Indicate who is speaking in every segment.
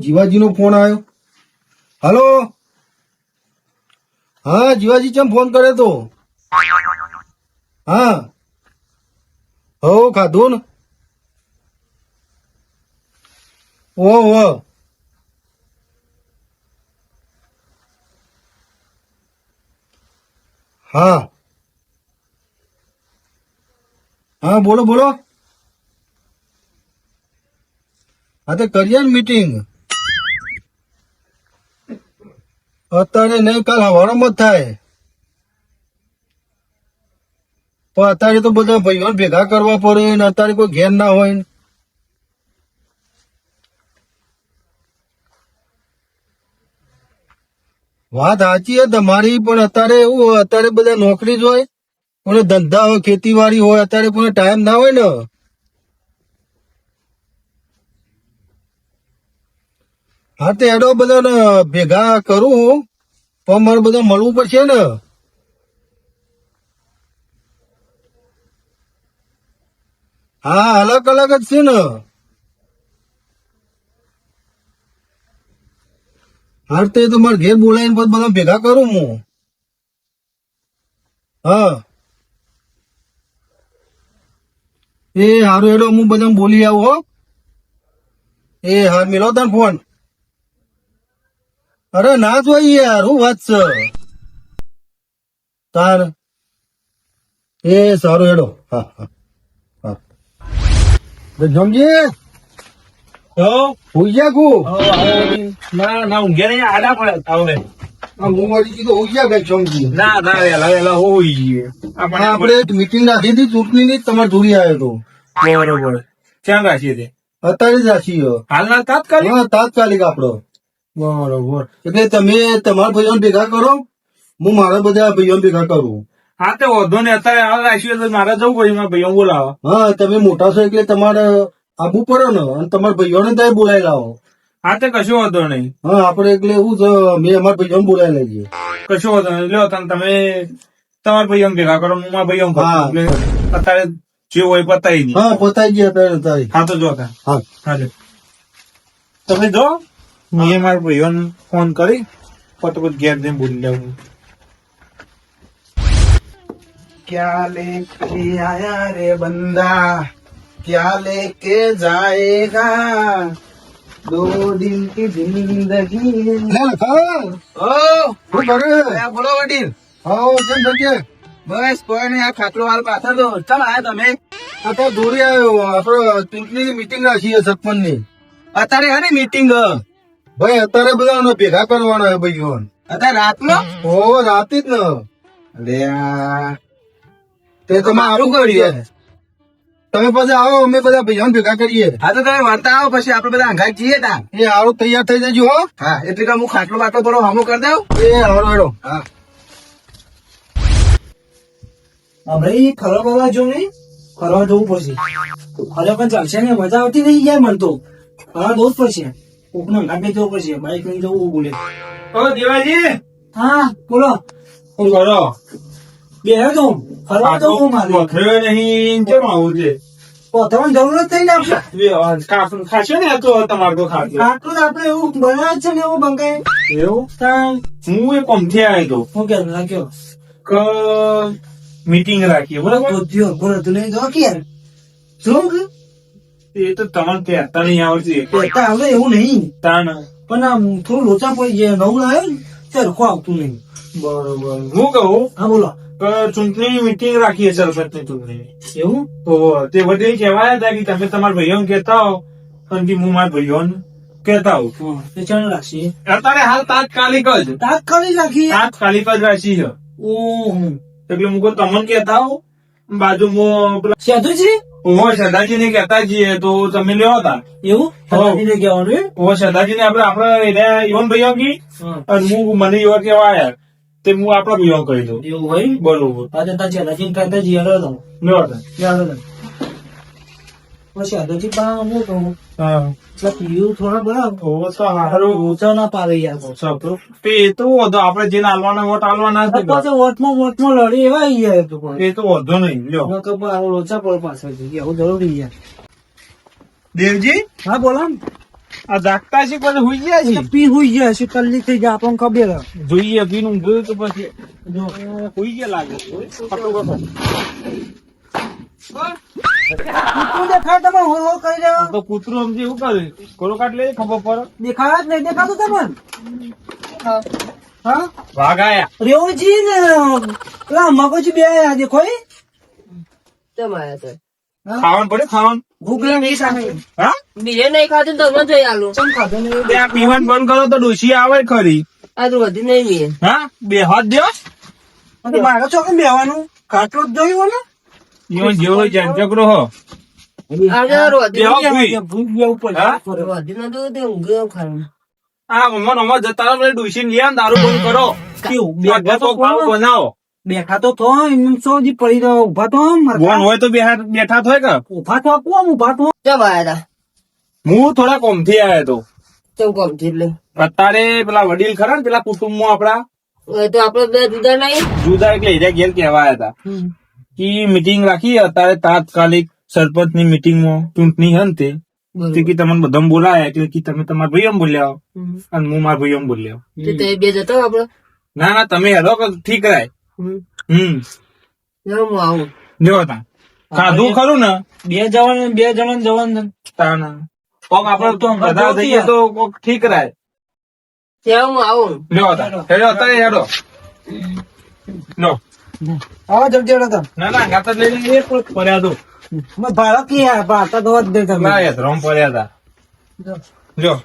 Speaker 1: જીવાજી નો phone આવ્યો. Hello, હા જીવાજી, ચમ ફોન કર્યો તો? હા, હો ખાધું ને. ઓ હા હા, બોલો બોલો. હા, તો કરીએ ને મીટિંગ. અત્યારે નહીં, કાલ હવારમાં જ થાય. પણ અત્યારે તો બધા ભાઈઓ ભેગા કરવા પડે ને, અત્યારે કોઈ ઘેર ના હોય ને. વાત સાચી છે તમારી, પણ અત્યારે એવું હોય, અત્યારે બધા નોકરી જ હોય, કોઈને ધંધા હોય, ખેતીવાડી હોય, અત્યારે કોઈને ટાઈમ ના હોય ને. હા, તો એડો બધાને ભેગા કરું, પણ મારે બધા મળવું પડશે ને. હા, અલગ અલગ જ છે ને. હા, તો મારે ઘેર બોલાવીને પછી બધા ભેગા કરું હું. હા, એ હારું, એડો હું બધા બોલી આવું હો. એ હાર મિલો તને ફોન. અરે ના જોઈએ યાર, હું વાત છે તાર. એ સારું, હેડો. હા હા હા. જમજી હોઈ ગયા કુ.
Speaker 2: ના ના ઊંઘે નહીં, આડા પડ્યા હવે.
Speaker 1: હું મારી કીધું હોઈ ગયા કઈ સમજી.
Speaker 2: ના ના વેલા વેલા હોઈ ગયે.
Speaker 1: આપણે એક મીટિંગ રાખી હતી ચૂંટણી ની, તમારે જોડી આવ્યો હતો.
Speaker 2: બરોબર. ક્યાં રાખી હતી?
Speaker 1: અત્યારે જ રાખી
Speaker 2: હાલના તાત્કાલિક?
Speaker 1: હા, તાત્કાલિક આપડો.
Speaker 2: બરોબર.
Speaker 1: એટલે તમે તમારા ભાઈઓ ભેગા કરો, હું મારા બધા ભાઈઓ ભેગા કરું.
Speaker 2: હા, તે વધુ ને અત્યારે હાલ રાખ્યું એટલે મારે જવું પડે, મારા ભાઈઓ બોલાવો.
Speaker 1: હા, તમે મોટા છો એટલે તમારે આવવું પડે ને, અને તમારા ભાઈઓને ત્યાં બોલાવી લાવો.
Speaker 2: હા, તે કશું વાંધો નહીં.
Speaker 1: હા, આપડે એટલે એવું છે, મેં અમારા ભાઈઓને બોલાવી લેજે.
Speaker 2: કશું વાંધો નહીં. લ્યો તમે તમારા ભાઈઓ ભેગા કરો, હું મારા ભાઈઓ
Speaker 1: હા.
Speaker 2: એટલે અત્યારે જે હોય પતાવી દઈએ.
Speaker 1: હા, પતાઈ ગયા અત્યારે.
Speaker 2: હા, તો જો તા.
Speaker 1: હા,
Speaker 2: હા લ્યો. તમે જો મેં મારા ભાઈઓને ફોન કરી ફટોફટ ઘેર જઈને બોલી લેવું.
Speaker 3: क्या लेके आया रे बंदा, क्या लेके जाएगा, दो दिन की जिंदगी.
Speaker 1: લે લખા.
Speaker 3: ઓ
Speaker 1: શું કરે?
Speaker 3: બોલો વડીલ.
Speaker 1: હા, કેમ થકે?
Speaker 3: બસ કોઈ નહીં, આ ખાટલો હાલ પાછળ તો ચાલ આયા તમે.
Speaker 1: અત્યારે જોડી આવ્યો, આપડે ચૂંટણી મીટિંગ રાખી છે સરપંચ ની.
Speaker 3: અત્યારે હે ને મીટિંગ
Speaker 1: ભાઈ અત્યારે બધા ભેગા કરવાના ભાઈઓ.
Speaker 3: અત્યારે રાતનો.
Speaker 1: ઓ રાતે જ ને.
Speaker 3: અરે
Speaker 1: તે તમે આવું કરીએ. તમે પછી આવો, અમે બધા ભાઈઓ ભેગા કરીએ.
Speaker 3: હા તો તમે વર્તા આવો, પછી આપડે બધા અંગાત જઈએ તા.
Speaker 1: એ હારું તૈયાર થઈ જજો હો.
Speaker 3: હા, એટલે કે હું ખાટલો બાટલો થોડો હમો કરી દઉં.
Speaker 1: એ હારું હેડો.
Speaker 3: હા,
Speaker 4: ભાઈ ફરવા બરવા જો નહીં, ફરવા જવું પડશે. ફરવા પણ ચાલશે ને, મજા આવતી નહીં યાર મને તો. ફરવા જવું જ પડશે, કોકનો અંગાત જવું પડશે, બાઈક લઈને જવું બોલે.
Speaker 2: ઓ દેવાજી,
Speaker 4: હા બોલો,
Speaker 2: શું કરો?
Speaker 4: બે તો ફરવા જવું મારે.
Speaker 2: પથર્યો નહીં, કેમ આવું છે?
Speaker 4: પથરવાની જરૂર જ થઈ ને આપણે.
Speaker 2: ખાશો ને આ તો તમારે તો ખાશો.
Speaker 4: આટલું જ આપણે એવું બનાવે છે ને, એવું બંકાય.
Speaker 2: એવું? હું એક અમથી આવ્યો હતો
Speaker 4: હું કે રાખ્યો
Speaker 2: કે મીટિંગ રાખીએ, બરાબર?
Speaker 4: બોલો તું લઈ જાઓ કે યાર. શું કે
Speaker 2: એ તો તમને કહેતા નહીં આવડતી.
Speaker 4: કહેતા આવે એવું નહીં,
Speaker 2: તાણ
Speaker 4: પણ આમ થોડું લોચા પડી જાય, નવું આવ્યો ને ત્યારે ખો આવતું નહીં.
Speaker 2: બરોબર. હું કહું
Speaker 4: હા બોલો.
Speaker 2: કે ચૂંટણી મીટિંગ રાખીએ સરપંચની ચૂંટણી.
Speaker 4: એવું
Speaker 2: તો તે બધે કહેવાયા હતા કે તમે તમારા ભાઈઓને કહેતા હો, અને કે હું મારા ભાઈઓને કહેતા હોઉં.
Speaker 4: તે ચાલ રાખીએ,
Speaker 2: અત્યારે હાલ તાત્કાલિક જ
Speaker 4: તાત્કાલિક રાખીએ.
Speaker 2: તાત્કાલિક જ રાખી છે.
Speaker 4: ઓહો
Speaker 2: એટલે હું કહું તમને કહેતા હો, બાજુમાં પેલા
Speaker 4: સાધુજી
Speaker 2: સદાજી ને કહેતા જઈએ તો તમે લ્યો હતા.
Speaker 4: એવું સદાજીને કહેવાનું એમ?
Speaker 2: સદાજી ને આપડે ઈવન ભાઈઓ કી, અને હું મને એવા કેવા આવ્યા તે હું આપડા ભાઈઓ કહી દઉં.
Speaker 4: એવું હોય
Speaker 2: બરોબર.
Speaker 4: આજે તાર સદાજીને કહેતા જીયાડો તો
Speaker 2: લ્યો હતા.
Speaker 4: જીયાડો તો પછી સદાજી બા હું કહું
Speaker 2: હા.
Speaker 4: એટલે પીયું થોડા બરાબર
Speaker 2: ઓ સારું.
Speaker 4: ઓછા ના પાડે યાર.
Speaker 2: સારું. તે એ તો વધુ આપડે જે હાલવાના વોટ હાલવાના છે
Speaker 4: પાછો વોટમાં લડી એવા યાર તો પણ
Speaker 2: એ તો વધુ નહીં. લ્યો
Speaker 4: ઓછા પડે પાછળ એવું જરૂરી યાર.
Speaker 2: દેવજી,
Speaker 4: હા બોલો ને.
Speaker 2: આ જાગતા છે પછી હુઈ ગયા છે
Speaker 4: પી હુઈ ગયા છે તલ્લી થઈ ગયા આપણને ખબર હે.
Speaker 2: જોઈએ પીનું ગયું તો પછી જો હુઈ ગયા લાગે ફટોફટ.
Speaker 4: કૂતરું દેખાય તમે હો હો કરી રહ્યો
Speaker 2: તો કૂતરું સમજે એવું કરે કોરો કાટ લે ખબર પડે.
Speaker 4: દેખાય જ નહીં દેખાતું તમને હા
Speaker 2: વાઘ આયા.
Speaker 4: રેવજી ને પેલા મગજ બે આયા દેખો એ?
Speaker 5: તમારે તો
Speaker 2: ખાવાનું પડે ખાવાનું.
Speaker 4: ભૂખ લાગી સામે
Speaker 2: હા
Speaker 5: બીજે નહીં ખાતું તો મને જોઈ આલું
Speaker 4: ચમ ખાધો નહીં
Speaker 2: ત્યાં પીવાનું બંધ કરો તો ડોસી આવે ખરી.
Speaker 5: આ તો વધી નહીં મીએ
Speaker 2: હા બે હાથ દો.
Speaker 4: અને મારે ચોકે બેવાનું ખાટલો જ જોયું ને
Speaker 2: ઈવન જેવો ચંચકરો હો.
Speaker 5: આજે વધી
Speaker 2: બેહો ભૂઈ.
Speaker 4: ભૂખ બે ઉપર
Speaker 2: હા?
Speaker 5: વધી નતું તે ઊંઘ ખાવાનું
Speaker 2: આ મમ્મા નમા જતા રહો ડોસી ને દારૂ બંધ કરો.
Speaker 4: કેવું
Speaker 2: બેઠા તો ખાવું બનાવો.
Speaker 4: બેઠા તો થો એમ સો જી પડી રહ્યો ઉભા તો
Speaker 2: બોન હોય તો બેઠા થોય કે
Speaker 4: ઉભા તો કોમ ઉભા તો
Speaker 5: ચમ આયા
Speaker 2: હું થોડા કોમથી આવ્યો તો.
Speaker 5: હતા ચમ કોમ થી એટલે
Speaker 2: અત્યારે પેલા વડીલ ખરા ને પેલા કુટુંબમાં આપડા
Speaker 5: હવે તો આપડે બે જુદા નહીં
Speaker 2: જુદા એટલે એરિયા ઘેર કહેવાયા હતા કે મીટિંગ રાખી અત્યારે તાત્કાલિક સરપંચ ની મીટિંગ માં ચૂંટણી હે ને તે કે તમને બધા બોલાયા એટલે કે તમે તમારા ભાઈ એમ બોલ્યા અને હું મારા ભાઈ એમ બોલ્યા.
Speaker 5: તે બે જતો આપડે
Speaker 2: ના ના તમે હેડો કે ઠીક રાય.
Speaker 5: હું આવું
Speaker 2: જો તા ખાધું ખરું ને
Speaker 4: બે જવાન
Speaker 2: તાના કોક આપડે તો બધા જઈએ તો કોક ઠીક રાય.
Speaker 5: ત્યાં હું આવું
Speaker 2: જો તા હેડો અત્યારે હેડો. નો
Speaker 4: આવા જલ્દી હતા
Speaker 2: ના ના ગાતા લઈને એક પડ્યા તો
Speaker 4: ભાડા કે ભાતા તો જ દે તમે
Speaker 2: ના યાર રોમ પડ્યા હતા. જો
Speaker 5: લ્યો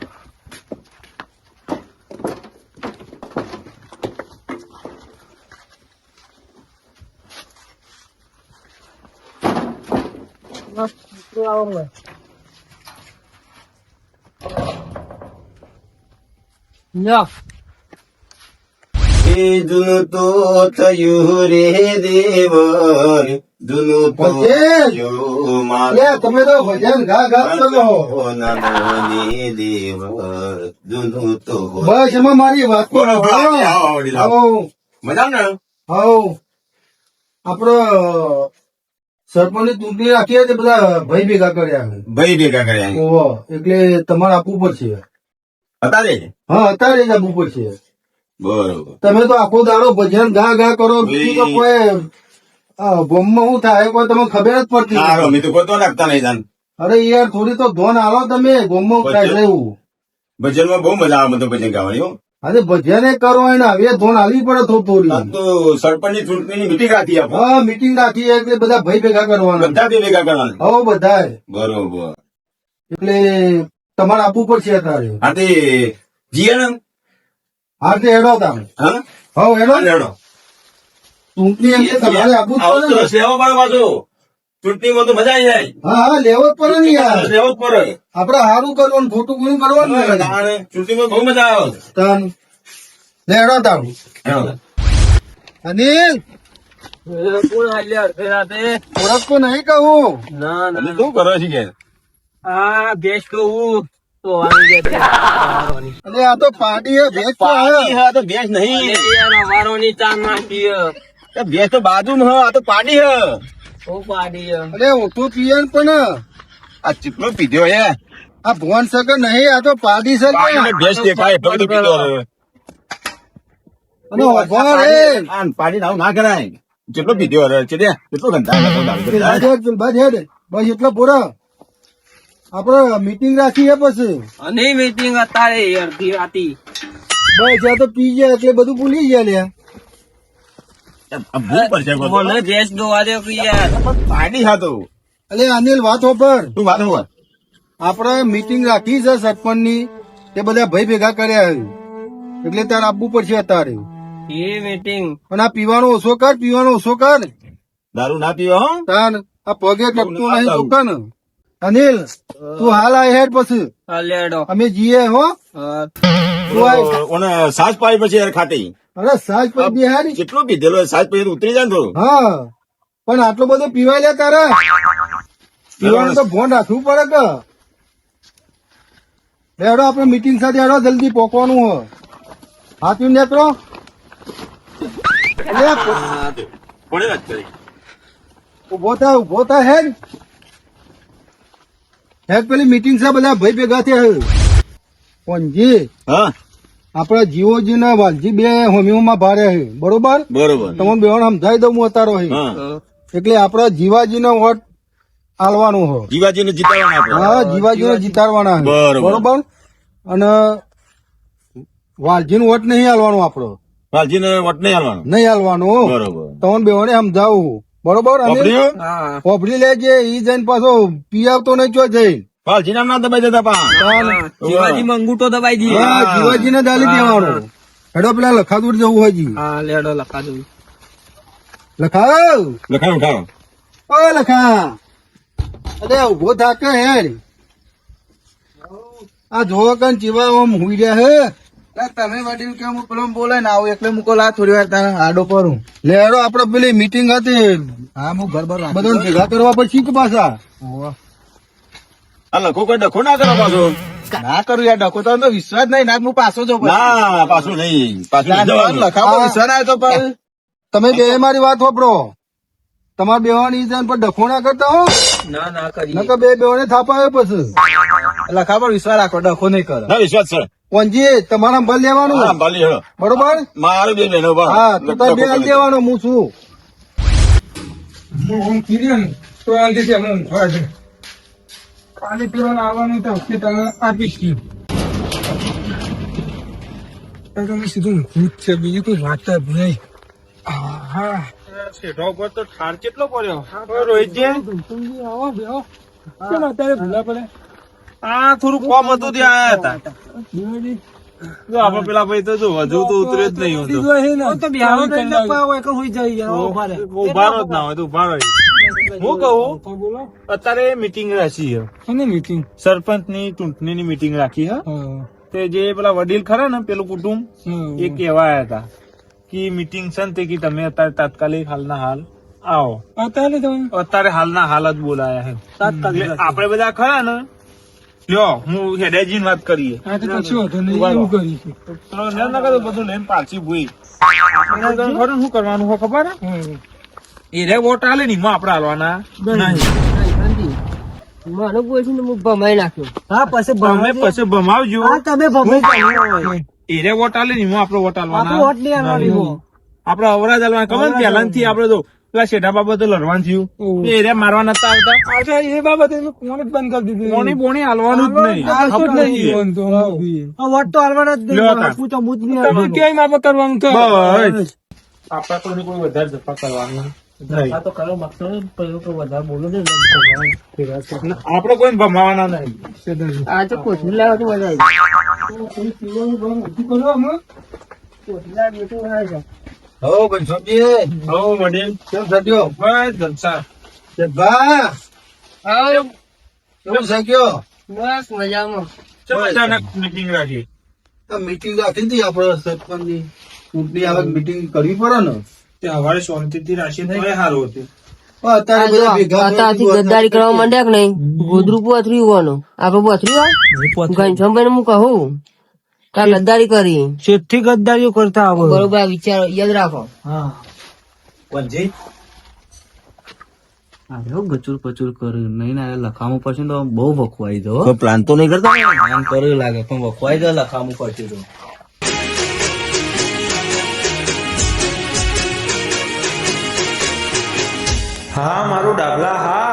Speaker 1: એ જૂનું તો થયું રે દેવ જૂનું તો થયું મારું તમે તો ભજન ગા ગા કરો દેવ જૂનું તો બસ એમાં મારી વાત મજા ને આપડો સરપંચ ની ચૂંટણી રાખી તે બધા ભાઈ ભેગા કર્યા ઓહો એટલે તમારે આપવું પડશે અત્યારે હા અત્યારે જ આપવું પડશે. બરોબર તમે તો આખો દાડો ભજન ગા ગા કરો બીજું તો કોઈ ગોમમાં શું થાય કોઈ તમને ખબર જ પડતી અમે તો કોઈ નાખતા નહીં. અરે યાર થોડી તો ધોન આલો તમે ગોમમાં થાય એવું ભજનમાં બહુ મજા આવે બધું ભજન ગાવાની. અરે ભજન કરો એને હવે ધોન આલવી પડે થોડી. તો સરપંચ ની ચૂંટણી ની મીટિંગ રાખી હા મીટિંગ રાખી એટલે બધા ભાઈ ભેગા કરવાના બધા ભેગા કરવાના હો બધા બરોબર એટલે તમારે આપવું પડશે અત્યારે. હા તે જીએન હા તે હેડો તમે હા હેડો ચૂંટણી એમ તમારે આપવું જ પડે લેવો પડે પાછું ચૂંટણીમાં તો મજા આવી જાય. હા હા લેવો જ પડે ને યાર લેવો જ પડે આપડે સારું કરવાનું ખોટું ગુણ કરવાનું ચૂંટણીમાં બહુ મજા આવે. હેડો તારું અનિલ
Speaker 5: કોણ હાલ્યા અડધે રાતે
Speaker 1: ઓળખ તો નહીં કહું
Speaker 5: ના ના
Speaker 1: શું કરો છે કે
Speaker 5: આ ભેંસ તો હું તો આવી ગયા
Speaker 1: અરે આ તો પાર્ટી હે ભેંસ તો
Speaker 3: હા તો ભેંસ નહીં
Speaker 5: અમારોની ચા નાખી
Speaker 3: ભેંસ તો બાજુમાં હ આ તો પાડી હ
Speaker 5: ઓ પાડી
Speaker 1: અરે ઓટું પીએ ને પણ
Speaker 3: આ ચીપલો પીધો હે
Speaker 1: આ ભોન સગર નહીં આ તો પાડી છે
Speaker 3: ભેંસ દેખાય એટલો બધો પીધો હવે.
Speaker 1: અને ઉભો રે
Speaker 3: આ પાડી આવું ના કરાય જેટલો પીધો હવે છે કેટલો ગંધા
Speaker 1: બસ એટલો પૂરો આપડે મીટિંગ રાખી હે પછી
Speaker 5: અને મીટિંગ અત્યારે અડધી રાતી
Speaker 1: બસ આ તો પી ગયા એટલે બધું ભૂલી ગયા લ્યા
Speaker 5: મને ભેંસ દોવા દે કે યાર
Speaker 3: પાડી હતો
Speaker 1: અલે અનિલ વાત પર
Speaker 3: તું વાત હોવા
Speaker 1: આપડે મીટિંગ રાખી છે સરપંચ ની તે બધા ભાઈ ભેગા કર્યા એટલે તારે આપવું પડશે અત્યારે.
Speaker 5: એ મીટિંગ
Speaker 1: પણ આ પીવાનો ઓછો કર
Speaker 3: દારૂ ના પીવો હો
Speaker 1: તાન આ પગે ટકતું નહીં દુકાન. અનિલ તું હાલ આ હેડ પછી
Speaker 5: લેડો
Speaker 1: અમે જઈએ હો તું આય.
Speaker 3: ઓને સાસ પાડી પછી યાર ખાટી
Speaker 1: અરે સાજ પર બિહારી
Speaker 3: કેટલો પીધેલો સાસ પછી ઉતરી જાય ને થોડું
Speaker 1: હા પણ આટલો બધો પીવાય લે તારે પીવાનું તો ફોન રાખવું પડે કે હેડો આપડે મીટિંગ સાથે હેડો જલ્દી પોકવાનું હો હાથું નેત્રો
Speaker 3: કોને વાત કરી
Speaker 1: ઉભો થા હેડ પેલી મીટિંગ છે બધા ભાઈ ભેગા થયા પણજી
Speaker 3: હા
Speaker 1: આપડા જીઓજી ને વાલજી બે હોમીઓમાં ભારે છે બરોબર
Speaker 3: બરોબર
Speaker 1: તમને બેવાને સમજાવી દઉં હું અત્યારે હોય
Speaker 3: હા
Speaker 1: એટલે આપડા જીવાજી નો વોટ આલવાનું હો
Speaker 3: જીવાજીને જીતાડવાના આપણે.
Speaker 1: હા જીવાજી ને જીતાડવાના છે.
Speaker 3: બરોબર.
Speaker 1: બરોબર અને વાલજી નો વોટ નહીં આલવાનો આપડો
Speaker 3: વાલજીને વોટ નહીં આલવાનો.
Speaker 1: નહીં આલવાનું
Speaker 3: બરોબર
Speaker 1: તમને બેવાને સમજાવું બરોબર અને
Speaker 3: પકડ્યું?
Speaker 5: હા
Speaker 1: પોપડી લેજે ઈ જઈને પાછો પી આવતો નહીં ચો જઈ
Speaker 3: વાલજી નામ ના દબાઈ દેતા પા
Speaker 5: શિવાજી માં અંગૂઠો દબાઈ દઈએ
Speaker 1: હા જીવાજી ને દાલી દેવાનો હેડો પેલા લખાદુર જવું હોય જી
Speaker 5: હા લેડો લખા દઉં
Speaker 1: લખાવ
Speaker 3: લખાણ ઉઠાવો.
Speaker 1: ઓ લખા અરે ઉભો થાકે હેર આ જોવો કન ચીવા આમ હુઈ રહ્યા હે તમે વડીલ કે હું પેલો બોલાય ને આવું એટલે મૂકો લા થોડી વાર તારા આડો કરું લે હેડો આપડે પેલી મીટિંગ હતી હા હું ઘર બાર બધાને ભેગા કરવા પછી કે પાછા
Speaker 3: આ લખો કોઈ ડખો ના કરો પાછો.
Speaker 1: ના કરું યાર ડકો તો વિશ્વાસ નહીં ના હું પાછો જો
Speaker 3: ના પાછું નહીં પાછું નહીં જવાનું.
Speaker 1: લખાવો વિશ્વાસ આવ્યો તો પણ તમે બે મારી વાત વાપરો તમારે બેવાની ઈજાન પર ડખો ના કરતા હો
Speaker 5: ના ના કરી
Speaker 1: નકર બે બેવાને થાપાવે પછી લખા પર વિશ્વાસ રાખો ડખો નહીં કરો
Speaker 3: ના વિશ્વાસ છે.
Speaker 1: કોણજી તમારા ભલ
Speaker 3: હા
Speaker 1: લેવાનું
Speaker 3: ભલે હેડો.
Speaker 1: બરોબર
Speaker 3: મારે બે બહેનો બા.
Speaker 1: હા તો તાર બે હાલ દેવાનું હું છું
Speaker 2: કાલે પેલા આવવાનું તો તમે આપીશ તમે સીધું ભૂત છે બીજું કોઈ વાત જ નહીં હા શેઠા ઉપર તો ઠાર કેટલો પડ્યો રોહિતજી આવો બેહો કેમ અત્યારે ભૂલા પડે આ થોડું કોમ હતું ત્યાં આયા હતા જો આપડે પેલા ભાઈ તો જો હજુ તો ઉતરે જ નહીં હોતો ઉભારો જ ના હોય તો ઉભારો હું કહું અત્યારે મીટિંગ રાખી છે મીટિંગ સરપંચ ની ચૂંટણી ની મીટિંગ રાખી હે તે જે પેલા વડીલ ખરા ને પેલું કુટુંબ એ કેવા આયા હતા કે મીટિંગ છે ને તે કે તમે અત્યારે તાત્કાલિક હાલના હાલ આવો અત્યારે હાલના હાલ જ બોલાયા છે એટલે આપડે બધા ખરા ને લ્યો હું હેડેજી વાત કરીએ બધું લઈને પાછી ભૂઈ શું કરવાનું હોય ખબર એ રે વોટ આલે ને એમાં આપડે હાલવાના નહીં
Speaker 5: મારો બોલ છે ને હું ભમાઈ નાખ્યો
Speaker 4: હા પછી
Speaker 2: તમે પછી ભમાવજો
Speaker 4: હા તમે ભમાઈ
Speaker 2: એ રે વોટ આલે ને એમાં આપડે વોટ
Speaker 4: આપણો
Speaker 2: હાલવાના
Speaker 4: વોટ નહીં આવવાનો એમાં.
Speaker 2: આપડે અવરાજ હાલવાના ખબર ને પહેલા થી આપડે તો પેલા શેઠા બાબતે લડવાનું થયું એ રે મારવા નતા આવતા એ બાબતે કોને બંધ કરી દીધું કોની બોણી હાલવાનું જ નહીં
Speaker 4: આ વોટ તો હાલવાનો જ
Speaker 2: લ્યો તાર.
Speaker 4: નહીં હું તો મુજ નહીં હાલવાનો.
Speaker 2: બસ આપડા કોઈ કોઈ વધારે જપા કરવાનું નહીં
Speaker 4: આ તો કરો મકસદ પેલું તો વધારે બોલો ને
Speaker 2: આપડે કોઈ ભમાવાના નહીં
Speaker 5: આ તો કોથળી લાવો તો મજા આવી
Speaker 1: હો ભાઈ સમજી
Speaker 2: હો વડીલ
Speaker 1: કેમ સટ્યો
Speaker 2: બસ જલસા
Speaker 1: ભા કેમ સટ્યો
Speaker 5: બસ મજામાં
Speaker 2: ચલો અચાનક મીટિંગ રાખી
Speaker 1: મીટિંગ રાખી હતી આપડે સરપંચની ચૂંટણી આવે મીટિંગ કરવી પડે ને
Speaker 2: તે હવારે શાંતિથી રાખી તો એ સારું હતું
Speaker 1: પણ અત્યારે બધા ભેગા
Speaker 5: અત્યારથી ગદ્દારી કરવા માંડ્યા કે નહીં ગોદરું પોથરી હોવાનું આપડે પોથરી હોય ઘનશ્યામભાઈ હું કહું કા ગદ્દારી કરી
Speaker 4: ચેટથી ગદ્દારીઓ કરતા આવો
Speaker 5: બરોબર આ વિચાર યાદ રાખો
Speaker 4: હા
Speaker 6: ગચુર પચુર કર્યું નહીં ના લખામું પછી તો બહુ વખવાઈ દો
Speaker 3: કોઈ પ્લાન તો નહીં કરતા
Speaker 6: આમ કર્યું લાગે પણ વખવાઈ દો લખામું પછી તો
Speaker 2: હા મારું ડાબલા હા